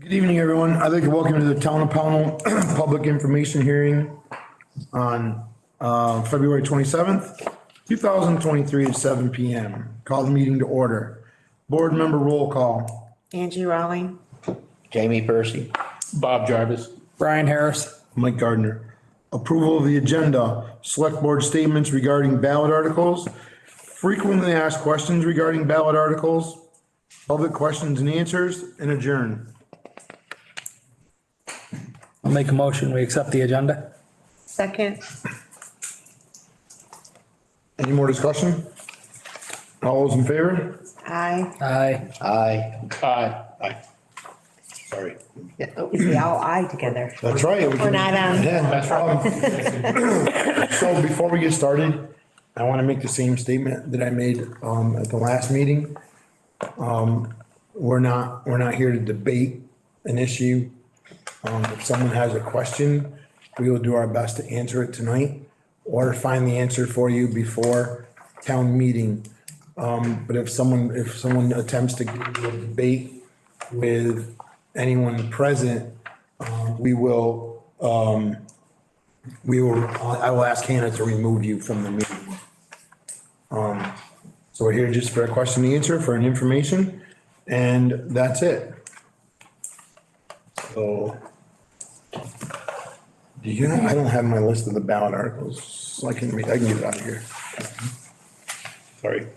Good evening, everyone. I'd like to welcome you to the Town of Pownal Public Information Hearing on February 27th, 2023 at 7 PM. Call the meeting to order. Board member roll call. Angie Rowling. Jamie Percy. Bob Jarvis. Brian Harris. Mike Gardner. Approval of the agenda. Select board statements regarding ballot articles. Frequently asked questions regarding ballot articles. Public questions and answers, and adjourn. I'll make a motion. We accept the agenda. Second. Any more discussion? All those in favor? Aye. Aye. Aye. Aye. Sorry. We all aye together. That's right. We're not on. So before we get started, I want to make the same statement that I made at the last meeting. We're not here to debate an issue. If someone has a question, we will do our best to answer it tonight or find the answer for you before town meeting. But if someone attempts to get into a debate with anyone present, I will ask Hannah to remove you from the meeting. So we're here just for a question and answer, for an information, and that's it. So, I don't have my list of the ballot articles, so I can get it out of here. Sorry.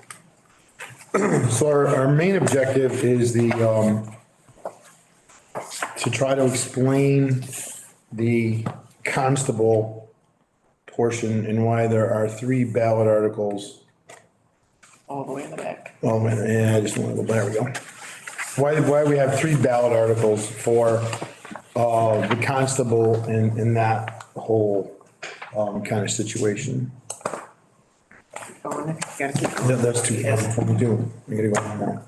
So our main objective is to try to explain the constable portion and why there are 3 ballot articles. All the way in the back. Oh, man, yeah, I just want to go, there we go. Why we have 3 ballot articles for, the constable in that whole, kind of situation. Keep going. You gotta keep going. That's 2, before we do, we gotta go one more.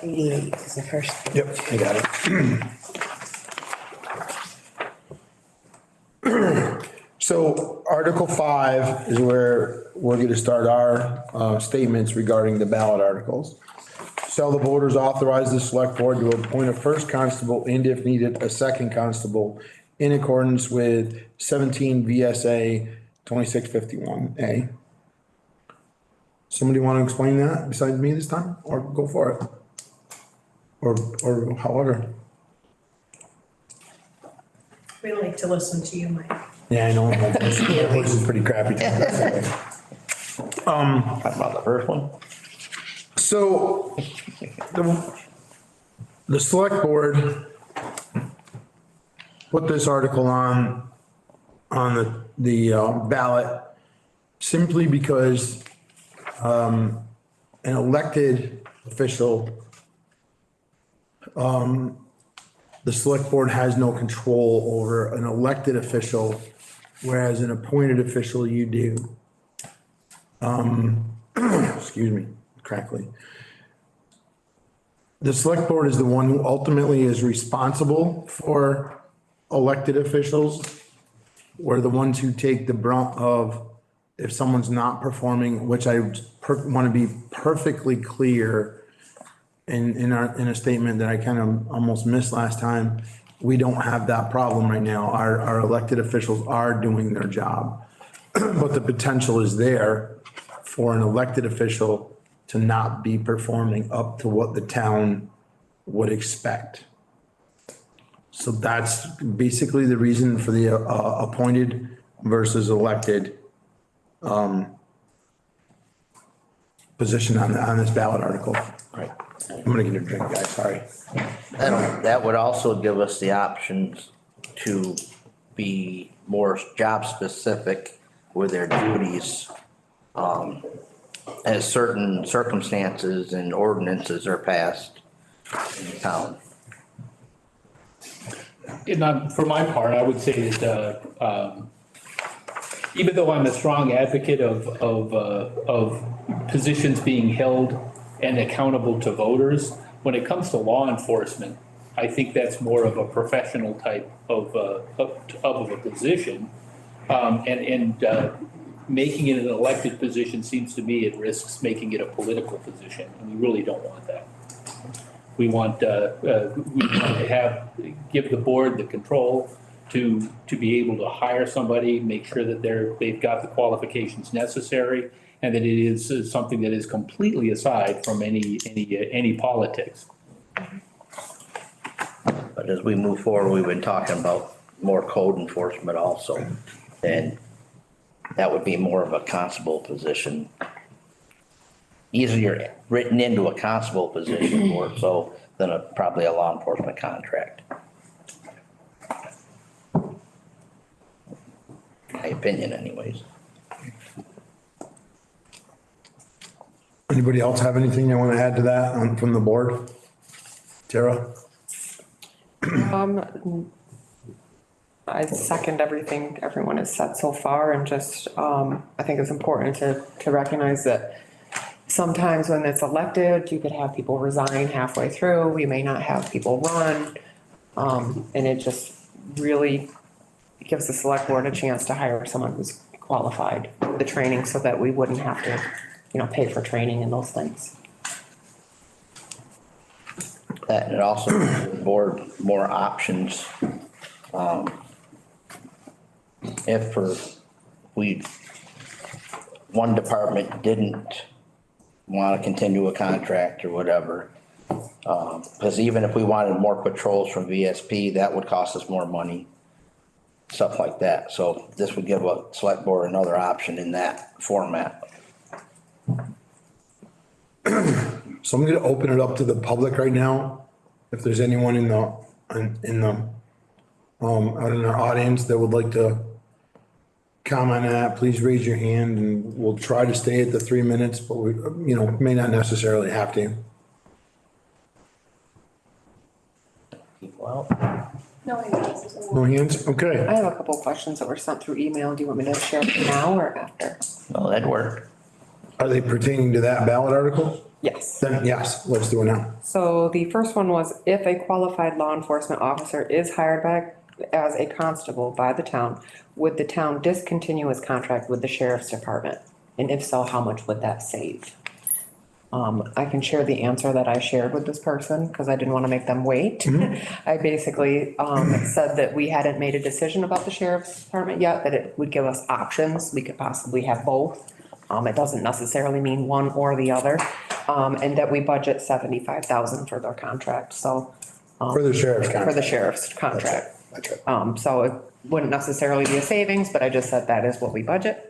88 is the first. Yep, I got it. So Article 5 is where we're gonna start our statements regarding the ballot articles. Shall the voters authorize the select board to appoint a first constable and if needed, a second constable in accordance with 17 VSA 2651A? Somebody want to explain that besides me this time, or go for it? Or however. We like to listen to you, Mike. Yeah, I know. My voice is pretty crappy. Talk about the first one. So the select board put this article on the ballot simply because an elected official, the select board has no control over an elected official, whereas an appointed official you do. Excuse me, crackly. The select board is the one who ultimately is responsible for elected officials. We're the ones who take the brunt of if someone's not performing, which I want to be perfectly clear in a statement that I kind of almost missed last time. We don't have that problem right now. Our elected officials are doing their job. But the potential is there for an elected official to not be performing up to what the town would expect. So that's basically the reason for the appointed versus elected position on this ballot article. Right. I'm gonna get a drink, guys, sorry. That would also give us the options to be more job specific with their duties. As certain circumstances and ordinances are passed in the town. And for my part, I would say that, even though I'm a strong advocate of positions being held and accountable to voters, when it comes to law enforcement, I think that's more of a professional type of a position. making it an elected position seems to me it risks making it a political position, and we really don't want that. We want to give the board the control to be able to hire somebody, make sure that they've got the qualifications necessary, and that it is something that is completely aside from any politics. But as we move forward, we've been talking about more code enforcement also. And that would be more of a constable position. Easier written into a constable position more so than probably a law enforcement contract. My opinion anyways. Anybody else have anything they want to add to that from the board? Tara? I second everything everyone has said so far, and just, I think it's important to recognize that sometimes when it's elected, you could have people resign halfway through, we may not have people run. And it just really gives the select board a chance to hire someone who's qualified for the training so that we wouldn't have to, pay for training and those things. That and it also gives the board more options. If one department didn't want to continue a contract or whatever, because even if we wanted more patrols from VSP, that would cost us more money, stuff like that. So this would give a select board another option in that format. So I'm gonna open it up to the public right now. If there's anyone out in our audience that would like to comment on that, please raise your hand and we'll try to stay at the 3 minutes, but we, may not necessarily have to. Well, No hands? Okay. I have a couple of questions that were sent through email. Do you want me to share them now or after? well, that'd work. Are they pertaining to that ballot article? Yes. Then yes, let's do it now. So the first one was, if a qualified law enforcement officer is hired as a constable by the town, would the town discontinue his contract with the sheriff's department? And if so, how much would that save? I can share the answer that I shared with this person because I didn't want to make them wait. I basically said that we hadn't made a decision about the sheriff's department yet, that it would give us options. We could possibly have both. It doesn't necessarily mean one or the other. And that we budget $75,000 for their contract, so. For the sheriff's contract. For the sheriff's contract. That's right. So it wouldn't necessarily be a savings, but I just said that is what we budget.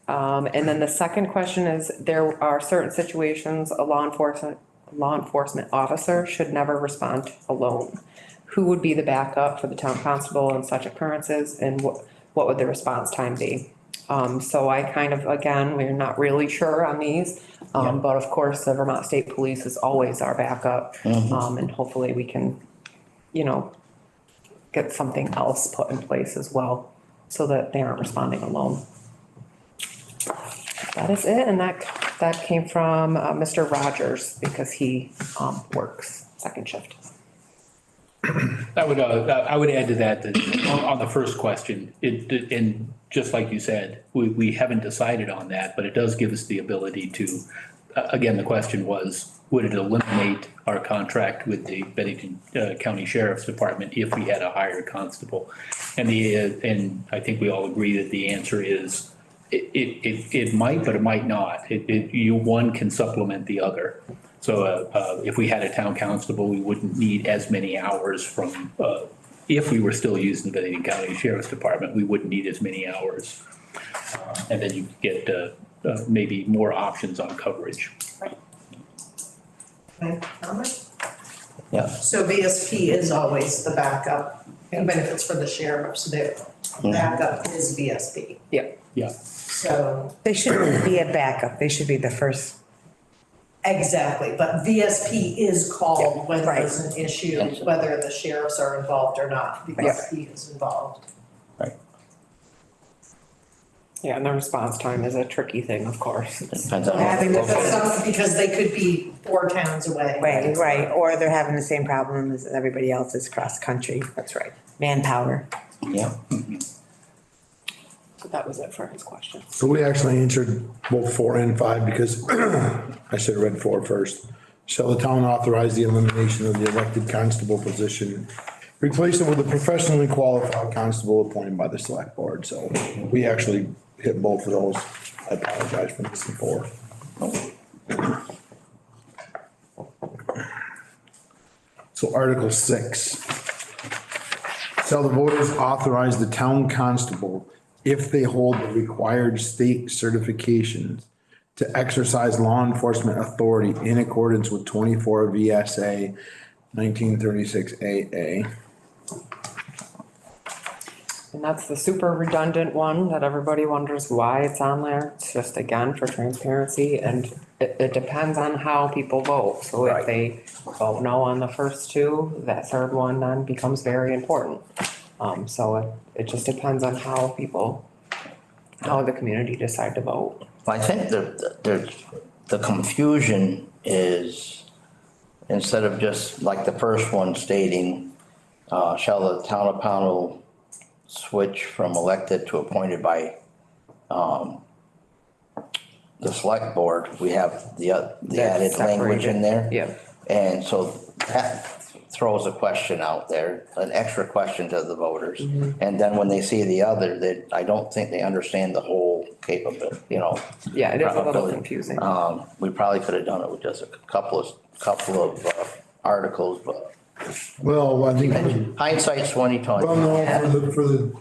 And then the second question is, there are certain situations a law enforcement officer should never respond alone. Who would be the backup for the town constable in such occurrences, and what would the response time be? So I kind of, again, we're not really sure on these, but of course, the Vermont State Police is always our backup. And hopefully we can, get something else put in place as well, so that they aren't responding alone. That is it, and that came from Mr. Rogers, because he works second shift. I would add to that on the first question, and just like you said, we haven't decided on that, but it does give us the ability to, again, the question was, would it eliminate our contract with the Bennington County Sheriff's Department if we had a hired constable? And I think we all agree that the answer is, it might, but it might not. One can supplement the other. So if we had a town constable, we wouldn't need as many hours from, if we were still using the Bennington County Sheriff's Department, we wouldn't need as many hours. And then you get maybe more options on coverage. Can I comment? Yeah. So VSP is always the backup, even if it's for the sheriffs, their backup is VSP. Yeah. So, They shouldn't be a backup, they should be the first. exactly, but VSP is called when Right. there's an issue, whether the sheriffs are involved or not, VSP is involved. Yeah, and the response time is a tricky thing, of course. Depends on. Having the- Because they could be 4 towns away. Right, or they're having the same problem as everybody else is cross country. That's right. Manpower. Yeah. So that was it for his question. So we actually answered both 4 and 5 because I should have read 4 first. Shall the town authorize the elimination of the elected constable position? Replace it with a professionally qualified constable appointed by the select board. So we actually hit both of those. I apologize for missing 4. So Article 6. Shall the voters authorize the town constable, if they hold the required state certifications, to exercise law enforcement authority in accordance with 24 VSA 1936 AA? And that's the super redundant one that everybody wonders why it's on there. It's just again for transparency and it depends on how people vote. So if they vote no on the first 2, that third one then becomes very important. So it just depends on how the community decide to vote. I think the confusion is, instead of just like the first one stating, shall the town of Pownal switch from elected to appointed by, the select board, we have the added language in there. Yeah. And so that throws a question out there, an extra question to the voters. And then when they see the other, that I don't think they understand the whole capability, you know. Yeah, it is a little probability. confusing. We probably could have done it with just a couple of articles, but Well, I think, hindsight's 20/20. well, no, for the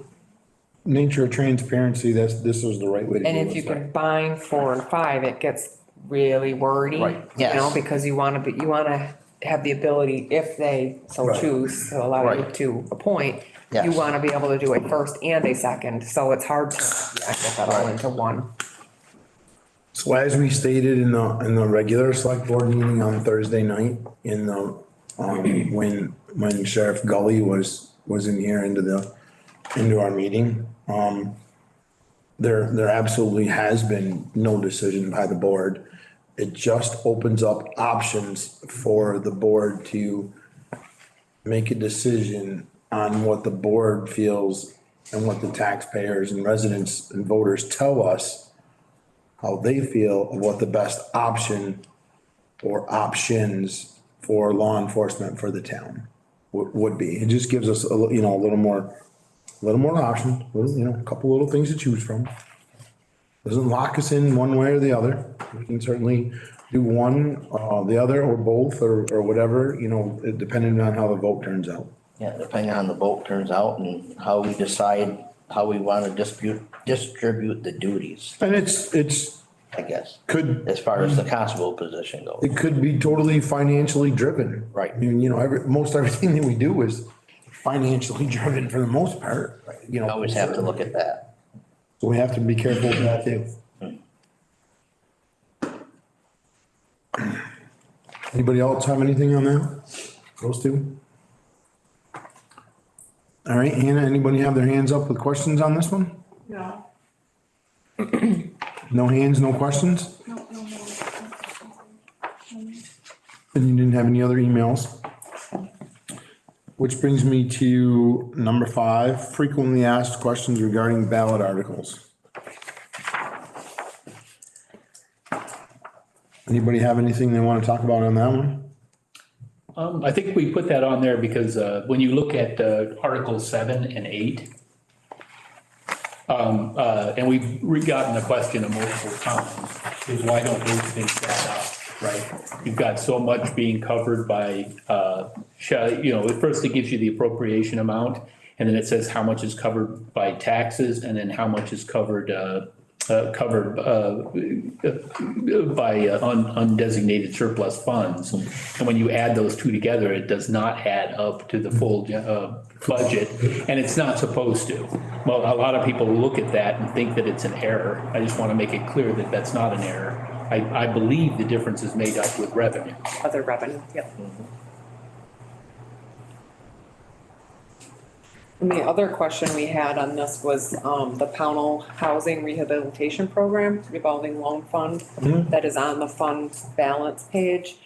nature of transparency, this was the right way to do it. And if you combine 4 and 5, it gets really wordy. Right, yes. You know, because you wanna have the ability, if they so Right. choose, to allow you Right. to appoint. You Yes. wanna be able to do a first and a second, so it's hard to get that all into one. So as we stated in the regular select board meeting on Thursday night, in the, when Sheriff Gully was in here into our meeting, there absolutely has been no decision by the board. It just opens up options for the board to make a decision on what the board feels and what the taxpayers and residents and voters tell us, how they feel of what the best option or options for law enforcement for the town would be. It just gives us a little more options, a couple little things to choose from. Doesn't lock us in one way or the other. We can certainly do one, the other, or both, or whatever, depending on how the vote turns out. Yeah, depending on how the vote turns out and how we decide how we want to distribute the duties, And it's, I guess, could, as far as the constable position goes. it could be totally financially driven. Right. I mean, most everything that we do is financially driven for the most part, You always have to look at that. So we have to be careful of that too. Anybody else have anything on that? Those two? All right, Hannah, anybody have their hands up with questions on this one? No. No hands, no questions? And you didn't have any other emails? Which brings me to number 5, frequently asked questions regarding ballot articles. Anybody have anything they want to talk about on that one? I think we put that on there because, when you look at, Article 7 and 8, and we've gotten the question multiple times, is why don't those things add up, right? You've got so much being covered by, at first it gives you the appropriation amount, and then it says how much is covered by taxes, and then how much is covered by undesignated surplus funds. And when you add those two together, it does not add up to the full budget, and it's not supposed to. Well, a lot of people look at that and think that it's an error. I just want to make it clear that that's not an error. I believe the difference is made up with revenue. Other revenue, yep. And the other question we had on this was, the Pownal Housing Rehabilitation Program revolving loan fund that is on the fund balance page.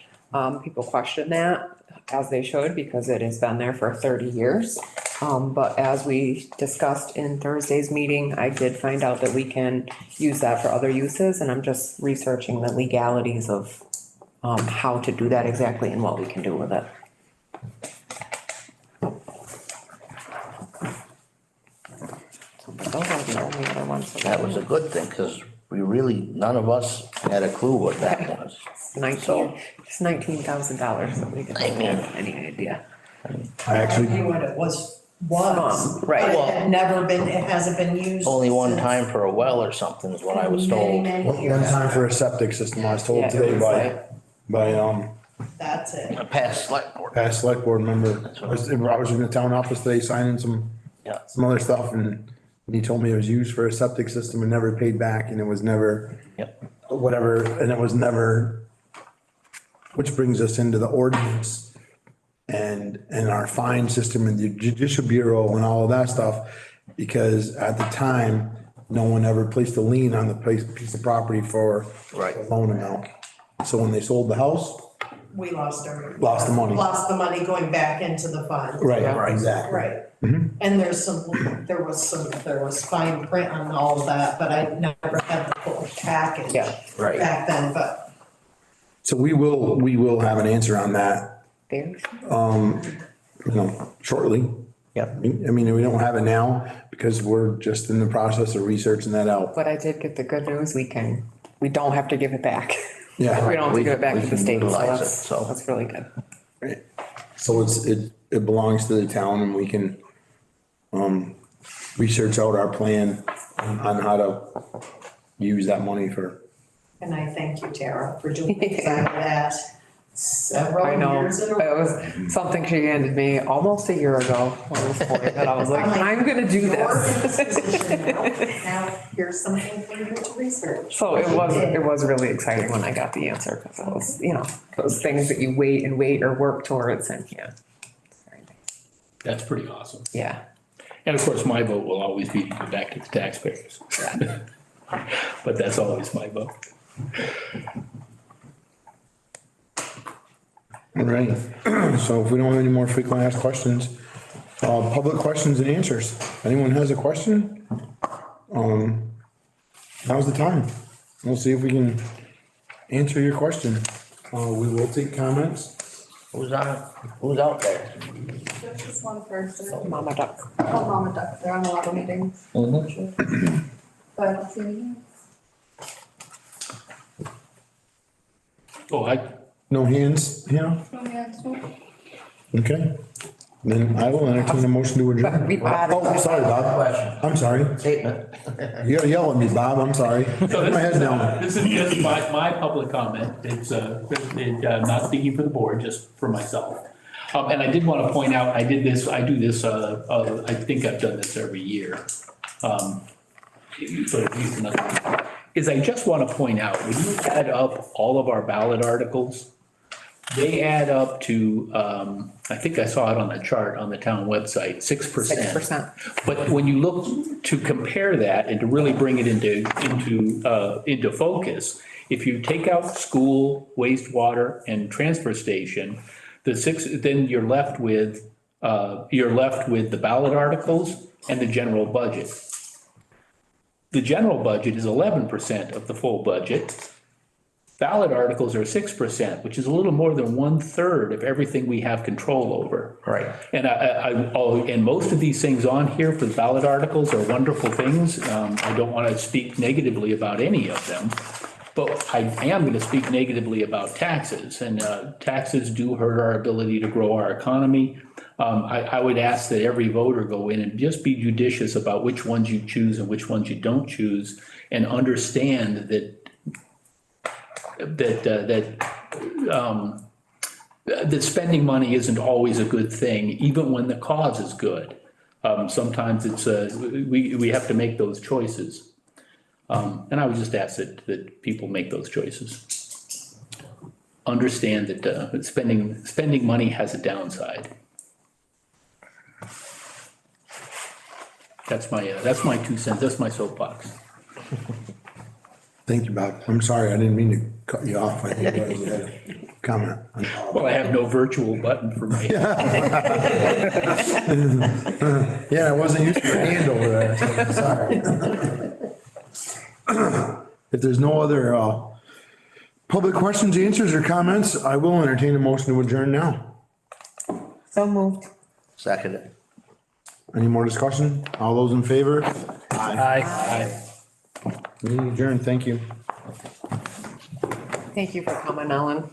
People question that. as they should, because it has been there for 30 years. But as we discussed in Thursday's meeting, I did find out that we can use that for other uses, and I'm just researching the legalities of how to do that exactly and what we can do with it. Those are the only other ones. That was a good thing, cause we really, none of us had a clue what that was. It's $19,000 that we didn't have any idea. I actually, knew what it was. Right. But it had never been, it hasn't been used. Only one since time for a well or something is what I was many, told. many one years. time for a septic system, I was told Yeah, today it was by That's it. A past select board. past select board member. I was in the town office today signing some Yeah. other stuff, and he told me it was used for a septic system and never paid back, and it was never, Yep. whatever, and it was never, which brings us into the ordinance and our fine system and the judicial bureau and all of that stuff, because at the time, no one ever placed a lien on the piece of property for Right. the loan amount. So when they sold the house, We lost everything. Lost the money. Lost the money going back into the fund. right, exactly. Right. And there was fine print on all of that, but I never had the full package. Yeah. Right. Back then, but So we will have an answer on that, Very shortly. Yep. I mean, we don't have it now because we're just in the process of researching that out. But I did get the good news, we don't have to give it back. Yeah. We don't have to give it back We to the can state, so utilize it, that's, so. that's really good. So it belongs to the town and we can, research out our plan on how to use that money for. and I thank you, Tara, for doing exactly that I several know, years in a it row. was something she handed me almost a year ago on this point, and I was like, I'm gonna do You're in this. this position now. Now, here's something for you to research. So it was really exciting when I got the answer, because it was, those things that you wait and wait or work towards, and yeah. It's very nice. That's pretty awesome. Yeah, And of course, my vote will always be to give back to the taxpayers. But that's always my vote. All right. So if we don't have any more frequently asked questions, public questions and answers. Anyone has a question? Now's the time. We'll see if we can answer your question. We will take comments. Who's out there? Just one person. Mama Duck. Oh, Mama Duck, they're on a lot of meetings. But I don't see any hands. Oh, No hands, yeah? No hands, no. Okay. Then I will entertain a motion to adjourn. Oh, sorry, Bob. I'm sorry. Statement. You gotta yell at me, Bob. I'm sorry. Put my head down. this is just my public comment. It's, not speaking for the board, just for myself. And I did want to point out, I do this, I think I've done this every year. But at least another, is I just want to point out, when you add up all of our ballot articles, they add up to, I think I saw it on the chart on the town website, 6%. 6%. But when you look to compare that and to really bring it into focus, if you take out school, wastewater, and transfer station, then you're left with the ballot articles and the general budget. The general budget is 11% of the full budget. Ballot articles are 6%, which is a little more than 1/3 of everything we have control over. Right. And and most of these things on here for the ballot articles are wonderful things. I don't want to speak negatively about any of them. But I am going to speak negatively about taxes, and taxes do hurt our ability to grow our economy. I would ask that every voter go in and just be judicious about which ones you choose and which ones you don't choose, and understand that spending money isn't always a good thing, even when the cause is good. Sometimes it's we have to make those choices. And I would just ask that people make those choices. Understand that spending money has a downside. That's my 2 cents, that's my soapbox. Thank you, Bob. I'm sorry. I didn't mean to cut you off. I think that was it. comment? Well, I have no virtual button for my, Yeah, I wasn't used to your hand over there, so sorry. If there's no other, public questions, answers, or comments, I will entertain a motion to adjourn now. So moved. Second it. Any more discussion? All those in favor? Aye. Meeting adjourned, thank you. Thank you for coming, Ellen.